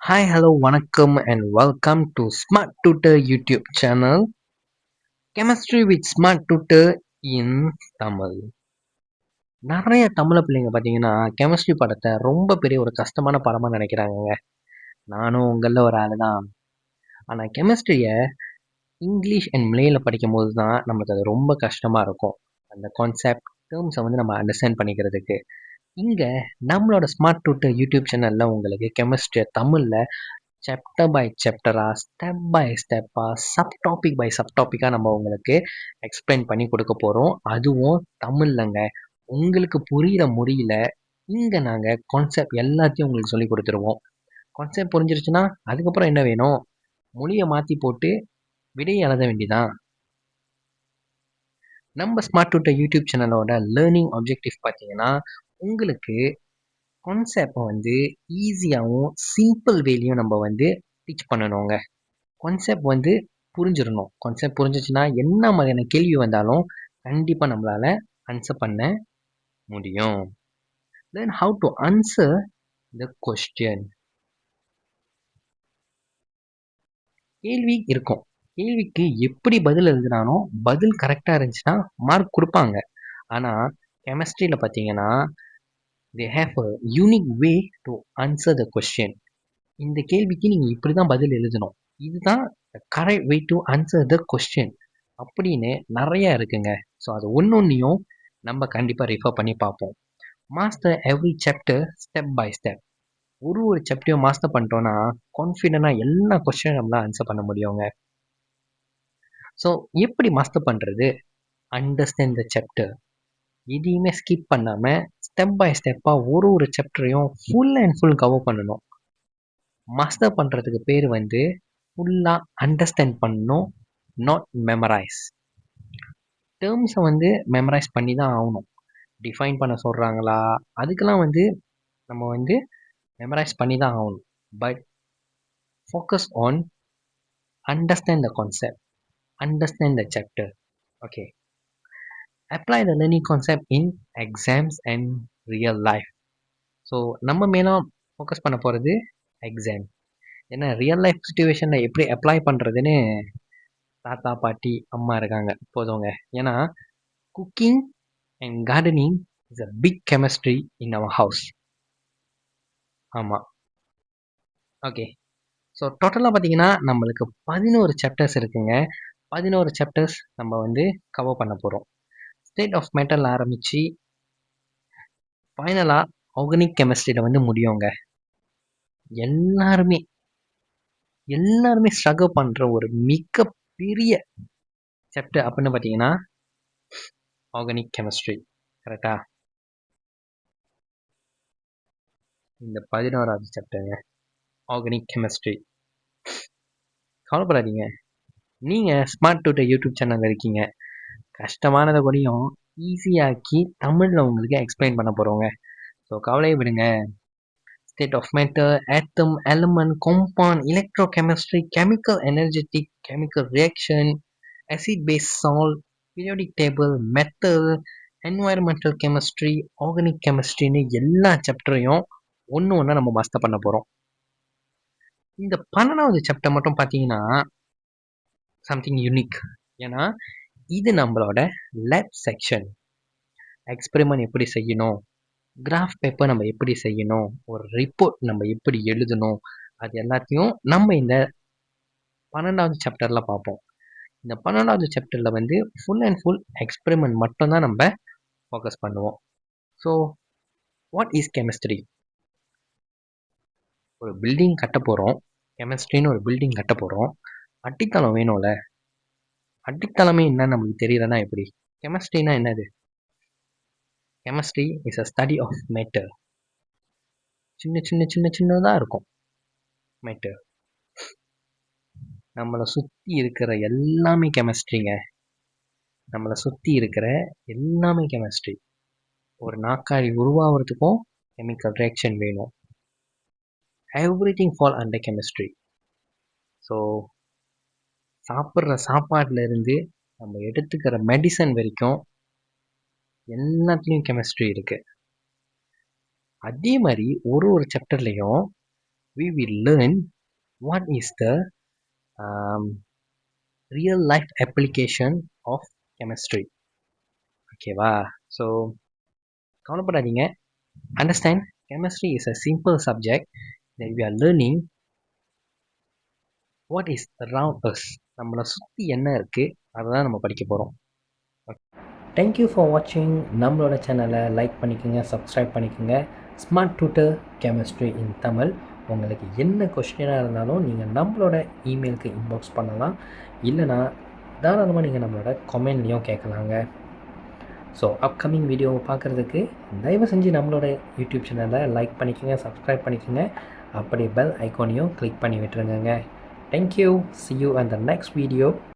Hi, hello, வணக்கம் and welcome to Smart Tutor YouTube channel. Chemistry with Smart Tutor in Tamil. நிறைய தமிழ பிள்ளைங்க பார்த்தீங்கன்னா கெமிஸ்ட்ரி பாடத்தை ரொம்ப பெரிய ஒரு கஷ்டமான பாடமாக நினைக்கிறாங்கங்க. நானும் உங்களில் ஒரு ஆள் தான். ஆனால் கெமிஸ்ட்ரியை இங்கிலீஷ் அண்ட் மலையில் படிக்கும்போது தான் நமக்கு அது ரொம்ப கஷ்டமாக இருக்கும். அந்த கான்செப்ட் டேர்ம்ஸை நம்ம அண்டர்ஸ்டாண்ட் பண்ணிக்கிறதுக்கு. இங்கே நம்மளோட ஸ்மார்ட் டூட்டர் யூடியூப் சேனலில் உங்களுக்கு கெமிஸ்ட்ரியை தமிழில் சாப்டர் பை சாப்டராக ஸ்டெப் பை ஸ்டெப்பாக சப் டாப்பிக்காக நம்ம உங்களுக்கு எக்ஸ்பிளைன் பண்ணி கொடுக்க போகிறோம். அதுவும் தமிழ்லங்க. உங்களுக்கு புரிகிற மொழியில் இங்கே நாங்கள் கான்செப்ட் எல்லாத்தையும் உங்களுக்கு சொல்லி கொடுத்துருவோம். கான்செப்ட் புரிஞ்சிருச்சுன்னா அதுக்கப்புறம் என்ன வேணும்? மொழியை மாற்றி போட்டு விடையை எழுத வேண்டிதான். நம்ம ஸ்மார்ட் டூட்டர் யூடியூப் சேனலோட லேர்னிங் ஆப்ஜெக்டிவ் பார்த்தீங்கன்னா உங்களுக்கு கான்செப்டை ஈஸியாகவும் சிம்பிள் வேலையும் நம்ம டீச் பண்ணணுங்க. கான்செப்ட் புரிஞ்சிடணும். கான்செப்ட் புரிஞ்சிச்சுன்னா என்ன மாதிரியான கேள்வி வந்தாலும் கண்டிப்பாக நம்மளால் ஆன்சர் பண்ண முடியும். Then how to answer the question. கேள்வி இருக்கும். கேள்விக்கு எப்படி பதில் எழுதுனாலும் பதில் கரெக்டாக இருந்துச்சுன்னா மார்க் கொடுப்பாங்க. ஆனால் கெமிஸ்ட்ரியில் பார்த்தீங்கன்னா they have a unique way to answer the question. இந்த கேள்விக்கு நீங்கள் இப்படி தான் பதில் எழுதணும், இதுதான் correct way to answer the question அப்படின்னு நிறையா இருக்குங்க. ஸோ அது ஒன்றையும் நம்ம கண்டிப்பாக ரெஃபர் பண்ணி பார்ப்போம். Master every chapter step by step. ஒரு சாப்டரையும் மாஸ்டர் பண்ணிட்டோன்னா கான்ஃபிடென்ட்டாக எல்லா கொஸ்டினும் நம்மளால் ஆன்சர் பண்ண முடியுங்க. ஸோ எப்படி மாஸ்டர் பண்ணுறது? Understand the chapter. எதையுமே ஸ்கிப் பண்ணாமல் ஸ்டெப் பை ஸ்டெப்பாக ஒரு சாப்டரையும் ஃபுல் அண்ட் ஃபுல் கவர் பண்ணணும். மாஸ்டர் பண்ணுறதுக்கு பேர் ஃபுல்லாக அண்டர்ஸ்டாண்ட் பண்ணணும், நாட் மெமரைஸ். டேர்ம்ஸை மெமரைஸ் பண்ணி தான் ஆகணும். டிஃபைன் பண்ண சொல்கிறாங்களா, அதுக்கெல்லாம் நம்ம மெமரைஸ் பண்ணி தான் ஆகணும். But focus on understand the concept, understand the chapter. Okay, apply the learning concept in exams and real life. So நம்ம மேலும் ஃபோக்கஸ் பண்ண போகிறது எக்ஸாம். ஏன்னா ரியல் லைஃப் சுச்சுவேஷனில் எப்படி அப்ளை பண்ணுறதுன்னு தாத்தா பாட்டி அம்மா இருக்காங்க போதுங்க. ஏன்னா cooking and gardening is a big chemistry in our house. ஆமாம். ஓகே, ஸோ டோட்டலாக பார்த்தீங்கன்னா நம்மளுக்கு 11 சாப்டர்ஸ் இருக்குங்க. 11 சாப்டர்ஸ் நம்ம கவர் பண்ண போகிறோம். ஸ்டேட் ஆஃப் மேட்டரில் ஆரம்பித்து ஃபைனலாக ஆர்கானிக் கெமிஸ்ட்ரியில் முடியுங்க. எல்லாருமே ஸ்ட்ரகிள் பண்ணுற ஒரு மிக பெரிய சாப்டர் அப்படின்னு பார்த்தீங்கன்னா ஆர்கானிக் கெமிஸ்ட்ரி. கரெக்டா? இந்த 11வது சாப்டருங்க ஆர்கானிக் கெமிஸ்ட்ரி. கவலைப்படாதீங்க, நீங்கள் ஸ்மார்ட் டூட்டர் யூடியூப் சேனலில் இருக்கீங்க. கஷ்டமானதை கூடயும் ஈஸியாக்கி தமிழில் உங்களுக்கு எக்ஸ்பிளைன் பண்ண போகிறோங்க. ஸோ கவலையை விடுங்க. State of matter, atom, element, compound, electrochemistry, chemical energetic, chemical reaction, acid base salt, periodic table, metal, environmental chemistry, organic கெமிஸ்ட்ரின்னு எல்லா சாப்டரையும் ஒன்று நம்ம மாஸ்டர் பண்ண போகிறோம். இந்த 12வது சாப்டர் மட்டும் பார்த்தீங்கன்னா சம்திங் யூனிக். ஏன்னா இது நம்மளோட லேப் செக்ஷன். எக்ஸ்பெரிமெண்ட் எப்படி செய்யணும், கிராஃப் பேப்பர் நம்ம எப்படி செய்யணும், ஒரு ரிப்போர்ட் நம்ம எப்படி எழுதணும், அது எல்லாத்தையும் நம்ம இந்த 12வது சாப்டரில் பார்ப்போம். இந்த 12வது சாப்டரில் ஃபுல் அண்ட் ஃபுல் எக்ஸ்பெரிமெண்ட் மட்டும்தான் நம்ம ஃபோக்கஸ் பண்ணுவோம். So what is chemistry? ஒரு பில்டிங் கட்ட போகிறோம். கெமிஸ்ட்ரின்னு ஒரு பில்டிங் கட்ட போகிறோம். அடித்தளம் வேணும்ல. அடித்தளமே என்னன்னு நம்மளுக்கு தெரியலன்னா எப்படி? கெமிஸ்ட்ரினா என்னது? Chemistry is a study of matter. சின்ன சின்ன சின்ன சின்னதாக இருக்கும் மேட்டர். நம்மளை சுற்றி இருக்கிற எல்லாமே கெமிஸ்ட்ரிங்க. நம்மளை சுற்றி இருக்கிற எல்லாமே கெமிஸ்ட்ரி. ஒரு நாற்காலி உருவாகிறதுக்கும் கெமிக்கல் ரியாக்ஷன் வேணும். Everything fall under chemistry. So சாப்பிட்ற சாப்பாட்டில் இருந்து நம்ம எடுத்துக்கிற மெடிசன் வரைக்கும் எல்லாத்துலேயும் கெமிஸ்ட்ரி இருக்குது. அதே மாதிரி ஒரு சாப்டர்லேயும் we will learn what is the um, real life application of chemistry. ஓகேவா? ஸோ கவலைப்படாதீங்க. Understand, chemistry is a simple subject that we are learning what is around us. நம்மளை சுற்றி என்ன இருக்குது அதை தான் நம்ம படிக்க போகிறோம். தேங்க்யூ ஃபார் வாட்சிங். நம்மளோட சேனலை லைக் பண்ணிக்கோங்க, சப்ஸ்கிரைப் பண்ணிக்கோங்க. ஸ்மார்ட் டியூட்டர் கெமிஸ்ட்ரி இன் தமிழ். உங்களுக்கு என்ன கொஸ்டினாக இருந்தாலும் நீங்கள் நம்மளோட இமெயிலுக்கு இன்பாக்ஸ் பண்ணலாம், இல்லைனா தாராளமாக நீங்கள் நம்மளோட கமெண்ட்லேயும் கேட்கலாங்க. ஸோ அப்கமிங் வீடியோவை பார்க்குறதுக்கு தயவு செஞ்சு நம்மளோட யூடியூப் சேனலை லைக் பண்ணிக்கோங்க, சப்ஸ்கிரைப் பண்ணிக்கோங்க, அப்படி பெல் ஐக்கானையும் கிளிக் பண்ணி விட்டுருங்க. Thank you. See you in the next video.